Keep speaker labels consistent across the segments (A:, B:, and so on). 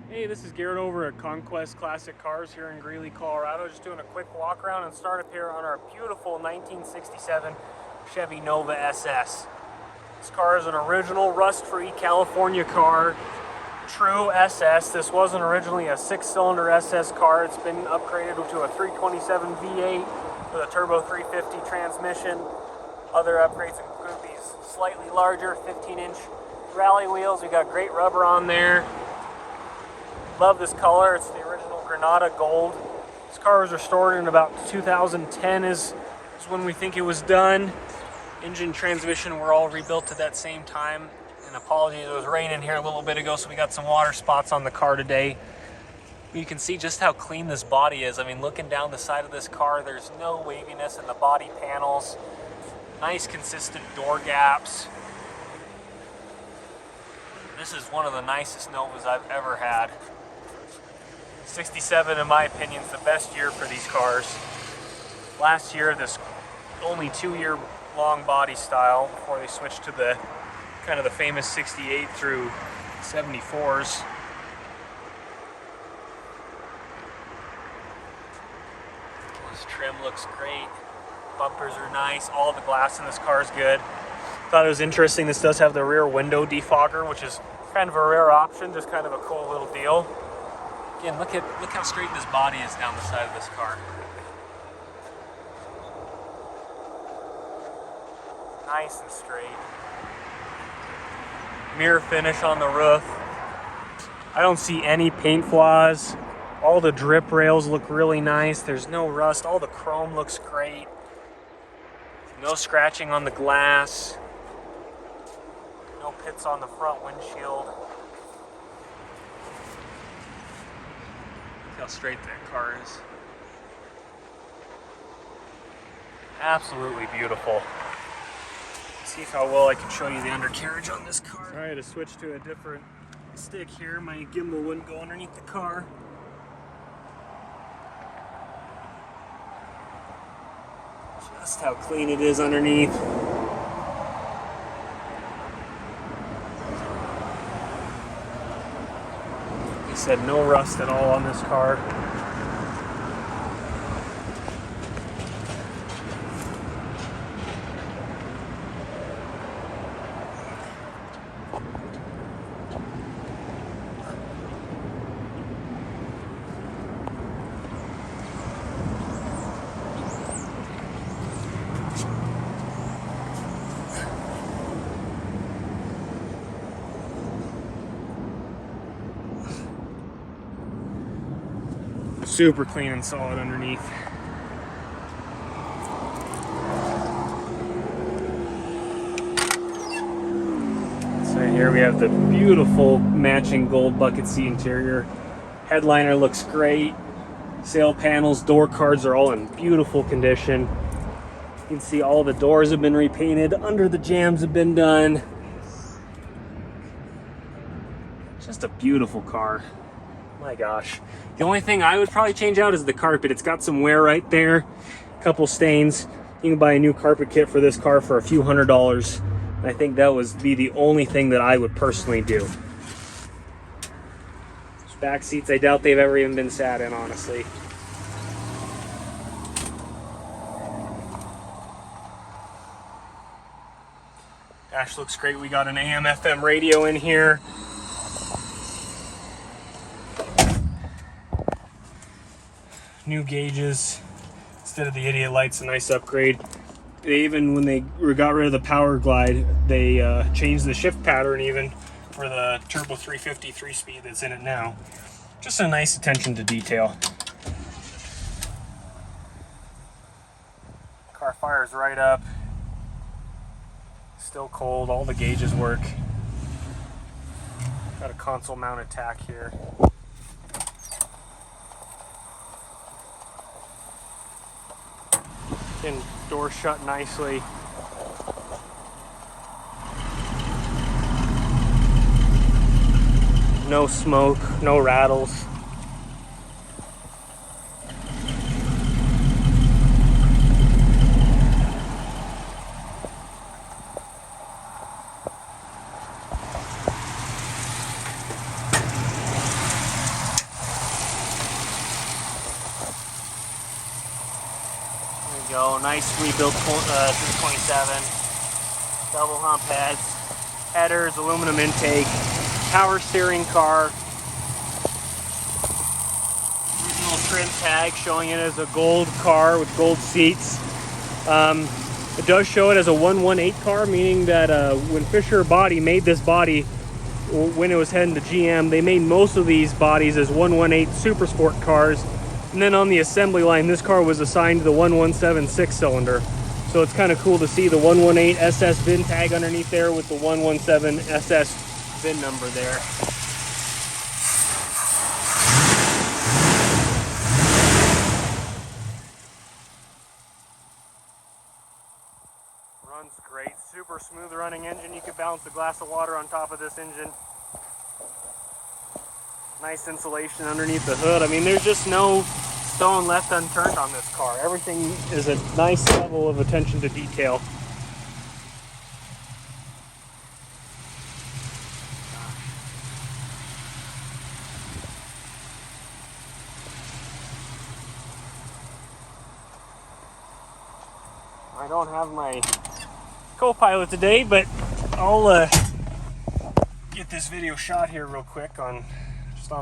A: Hey, this is Garrett over at Conquest Classic Cars here in Greeley, Colorado. Just doing a quick walk around and startup here on our beautiful 1967 Chevy Nova SS. This car is an original rust-free California car, true SS. This wasn't originally a 6-cylinder SS car. It's been upgraded to a 327 V8 with a turbo 350 transmission. Other upgrades include these slightly larger 15-inch rally wheels. We got great rubber on there. Love this color. It's the original Granada Gold. This car was restored in about 2010 is when we think it was done. Engine, transmission were all rebuilt at that same time. And apologies, it was raining here a little bit ago, so we got some water spots on the car today. You can see just how clean this body is. I mean, looking down the side of this car, there's no waviness in the body panels. Nice consistent door gaps. This is one of the nicest Novas I've ever had. 67, in my opinion, is the best year for these cars. Last year, this only 2-year long body style before they switched to the kind of the famous 68 through 74s. This trim looks great. Bumpers are nice. All the glass in this car is good. Thought it was interesting. This does have the rear window defogger, which is kind of a rare option. Just kind of a cool little deal. Again, look how straight this body is down the side of this car. Nice and straight. Mirror finish on the roof. I don't see any paint flaws. All the drip rails look really nice. There's no rust. All the chrome looks great. No scratching on the glass. No pits on the front windshield. Look how straight that car is. Absolutely beautiful. Let's see how well I can show you the undercarriage on this car. Alright, to switch to a different stick here. My gimbal wouldn't go underneath the car. Just how clean it is underneath. Like I said, no rust at all on this car. Super clean and solid underneath. So here we have the beautiful matching gold bucket seat interior. Headliner looks great. Sail panels, door cards are all in beautiful condition. You can see all the doors have been repainted, under the jambs have been done. Just a beautiful car. My gosh. The only thing I would probably change out is the carpet. It's got some wear right there, a couple stains. You can buy a new carpet kit for this car for a few $100s. I think that would be the only thing that I would personally do. These back seats, I doubt they've ever even been sat in, honestly. Dash looks great. We got an AM/FM radio in here. New gauges instead of the idiot lights, a nice upgrade. They even, when they got rid of the power glide, they changed the shift pattern even for the turbo 350 3-speed that's in it now. Just a nice attention to detail. Car fires right up. Still cold, all the gauges work. Got a console mounted tack here. And door shut nicely. No smoke, no rattles. go. Nice rebuilt 327. Double hump heads. Headers, aluminum intake. Power steering car. Original trim tag showing it as a gold car with gold seats. It does show it as a 118 car, meaning that when Fisher Body made this body, when it was heading to GM, they made most of these bodies as 118 Super Sport cars. And then on the assembly line, this car was assigned to the 117 six-cylinder. So it's kind of cool to see the 118 SS VIN tag underneath there with the 117 SS VIN number there. Runs great, super smooth running engine. You could balance a glass of water on top of this engine. Nice insulation underneath the hood. I mean, there's just no stone left unturned on this car. Everything is a nice level of attention to detail. I don't have my co-pilot today, but I'll get this video shot here real quick on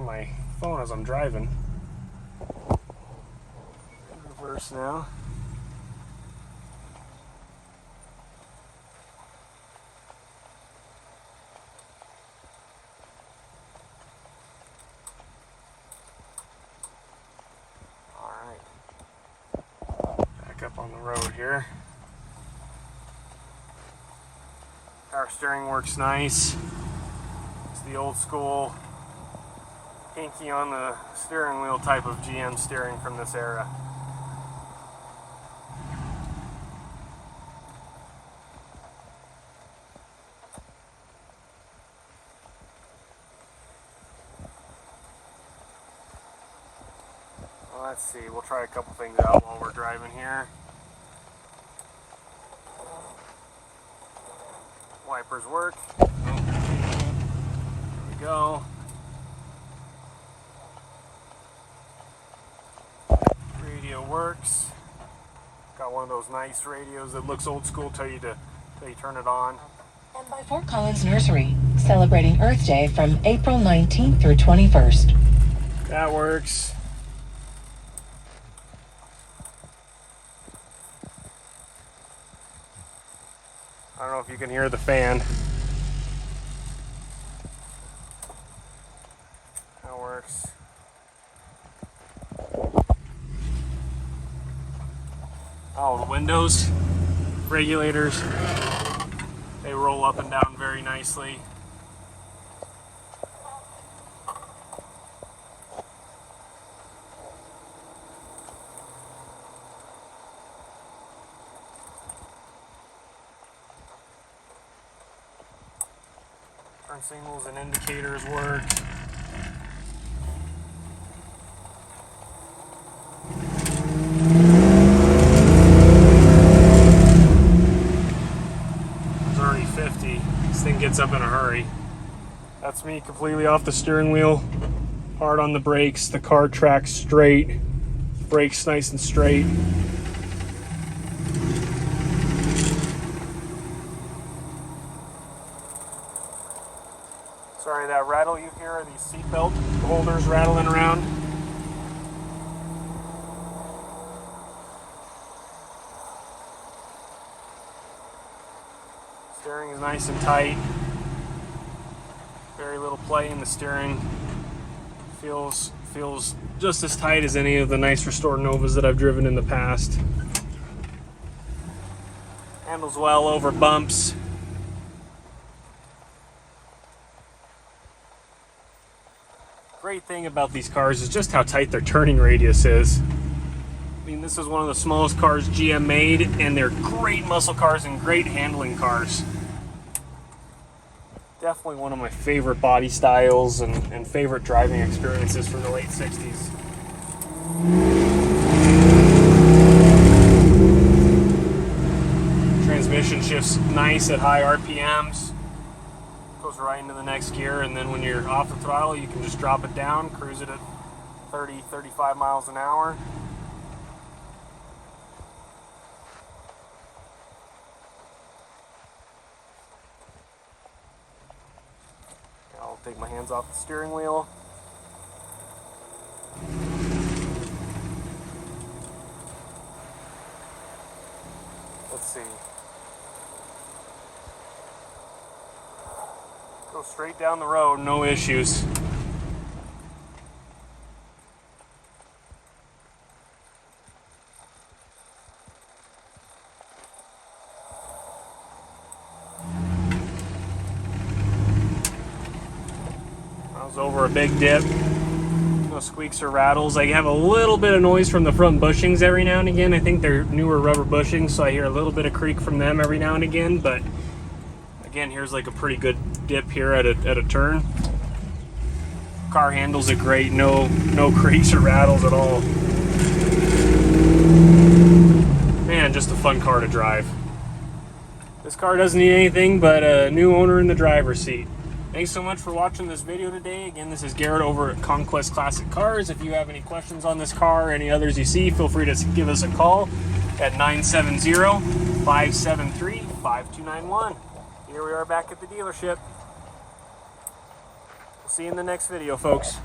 A: my phone as I'm driving. Reverse now. All right. Back up on the road here. Power steering works nice. It's the old school pinky on the steering wheel type of GM steering from this era. Well, let's see, we'll try a couple things out while we're driving here. Wipers work. There we go. Radio works. Got one of those nice radios that looks old school till you turn it on.
B: And by Fort Collins Nursery, celebrating Earth Day from April 19th through 21st.
A: That works. I don't know if you can hear the fan. That works. Oh, the windows, regulators, they roll up and down very nicely. Turn signals and indicators work. It's already 50. This thing gets up in a hurry. That's me completely off the steering wheel. Hard on the brakes. The car tracks straight. Brakes nice and straight. Sorry, that rattle you hear are these seatbelt holders rattling around. Steering is nice and tight. Very little play in the steering. Feels just as tight as any of the nice restored Novas that I've driven in the past. Handles well over bumps. Great thing about these cars is just how tight their turning radius is. I mean, this is one of the smallest cars GM made, and they're great muscle cars and great handling cars. Definitely one of my favorite body styles and favorite driving experiences from the late 60s. Transmission shifts nice at high RPMs. Goes right into the next gear, and then when you're off the throttle you can just drop it down, cruise it at 30-35 miles an hour. Take my hands off the steering wheel. Let's see. Go straight down the road, no issues. I was over a big dip. No squeaks or rattles. I have a little bit of noise from the front bushings every now and again. I think they're newer rubber bushings, so I hear a little bit of creak from them every now and again. But again, here's like a pretty good dip here at a turn. Car handles it great. No creaks or rattles at all. Man, just a fun car to drive. This car doesn't need anything but a new owner in the driver's seat. Thanks so much for watching this video today. Again, this is Garrett over at Conquest Classic Cars. If you have any questions on this car or any others you see, feel free to give us a call at 970-573-5291. Here we are back at the dealership. We'll see you in the next video, folks.